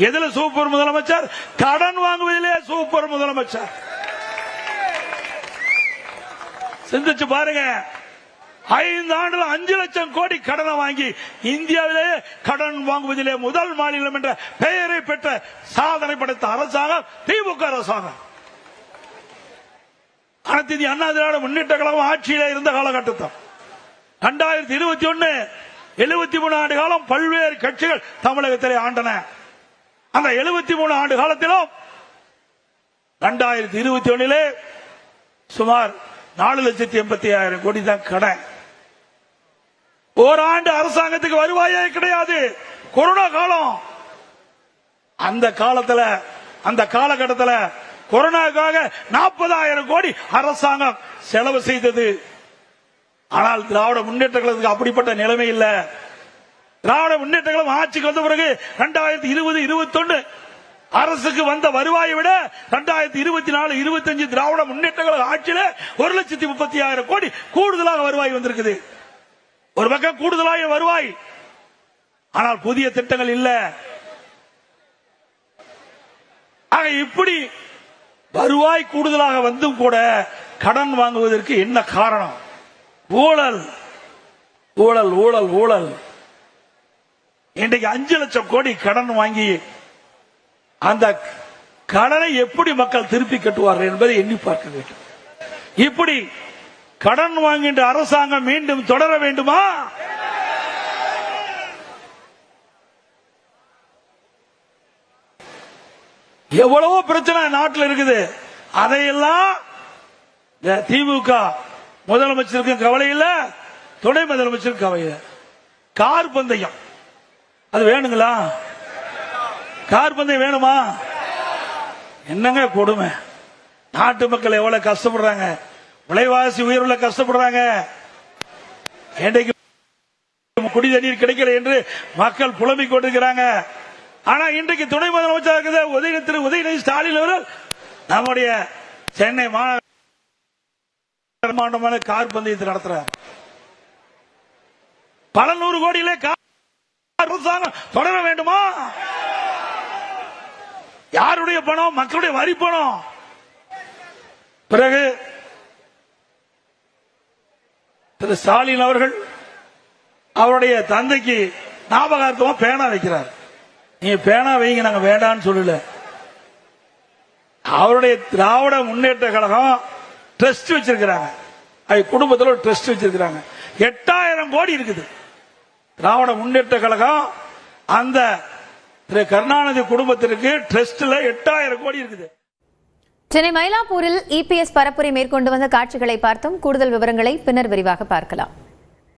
எதுல சூப்பர் முதலமைச்சர்? கடன் வாங்குவதிலே சூப்பர் முதலமைச்சர். சிந்திச்சு பாருங்க. 5 ஆண்டுல 5 லட்சம் கோடி கடனை வாங்கி இந்தியாவிலேயே கடன் வாங்குவதிலே முதல் மாநிலம் என்ற பெயரை பெற்ற சாதனை படைத்த அரசாங்கம் திமுக அரசாங்கம். அனைத்து இந்திய அண்ணா திராவிட முன்னேற்ற கழகம் ஆட்சியில இருந்த காலகட்டத்தில் 2021 73 ஆண்டு காலம் பல்வேறு கட்சிகள் தமிழகத்திலே ஆண்டன. அந்த 73 ஆண்டு காலத்திலும் 2021 சுமார் 4,80,000 கோடி தான் கடன். ஓராண்டு அரசாங்கத்துக்கு வருவாயே கிடையாது. கொரோனா காலம். அந்த காலத்தில் அந்த காலகட்டத்தில் கொரோனாக்காக 40,000 கோடி அரசாங்கம் செலவு செய்தது. ஆனால் திராவிட முன்னேற்ற கழகத்துக்கு அப்படிப்பட்ட நிலைமை இல்ல. திராவிட முன்னேற்ற கழகம் ஆட்சிக்கு வந்த பிறகு 2020-21 அரசுக்கு வந்த வருவாயை விட 2024-25 திராவிட முன்னேற்ற கழக ஆட்சியில 1,30,000 கோடி கூடுதலாக வருவாய் வந்திருக்குது. ஒரு பக்கம் கூடுதலாக வருவாய், ஆனால் புதிய திட்டங்கள் இல்ல. ஆக இப்படி வருவாய் கூடுதலாக வந்தும் கூட கடன் வாங்குவதற்கு என்ன காரணம்? ஊழல், ஊழல், ஊழல், ஊழல். இன்றைக்கு 5 லட்சம் கோடி கடன் வாங்கி அந்த கடனை எப்படி மக்கள் திருப்பி கட்டுவார்கள் என்பதை எண்ணி பார்க்க வேண்டும். இப்படி கடன் வாங்குகின்ற அரசாங்கம் மீண்டும் தொடர வேண்டுமா? எவ்வளவோ பிரச்சனை நாட்டில் இருக்குது. அதையெல்லாம் திமுக முதலமைச்சருக்கு கவலை இல்ல, துணை முதலமைச்சருக்கு கவலை இல்ல. கார் பந்தயம் அது வேணுங்களா? கார் பந்தயம் வேணுமா? என்னங்க கொடுமை. நாட்டு மக்கள் எவ்வளவு கஷ்டப்படுறாங்க. விலைவாசி உயர்வுல கஷ்டப்படுறாங்க. இன்றைக்கு குடி தண்ணீர் கிடைக்கல என்று மக்கள் புலம்பிக் கொண்டிருக்கிறாங்க. ஆனா இன்றைக்கு துணை முதலமைச்சர் திரு உதயநிதி ஸ்டாலின் அவர்கள் நம்முடைய சென்னை மாநகர கார் பந்தயத்தை நடத்துறார். பல 100 கோடியிலே அரசாங்கம் தொடர வேண்டுமா? யாருடைய பணம்? மக்களுடைய வரி பணம். பிறகு திரு ஸ்டாலின் அவர்கள் அவருடைய தந்தைக்கு ஞாபகார்த்தமா பேனா வைக்கிறார். நீங்க பேனா வைங்க, நாங்க வேண்டான்னு சொல்லல. அவருடைய திராவிட முன்னேற்ற கழகம் ட்ரஸ்ட் வச்சிருக்கிறாங்க. குடும்பத்தில் ஒரு ட்ரஸ்ட் வச்சிருக்கிறாங்க. 8,000 கோடி இருக்குது. திராவிட முன்னேற்ற கழகம் அந்த திரு கருணாநிதி குடும்பத்திற்கு ட்ரஸ்ட்ல 8,000 கோடி இருக்குது. சென்னை மயிலாப்பூரில் இபிஎஸ் பரப்புரை மேற்கொண்டு வந்த காட்சிகளை பார்த்தோம். கூடுதல் விவரங்களை பின்னர் விரிவாக பார்க்கலாம்.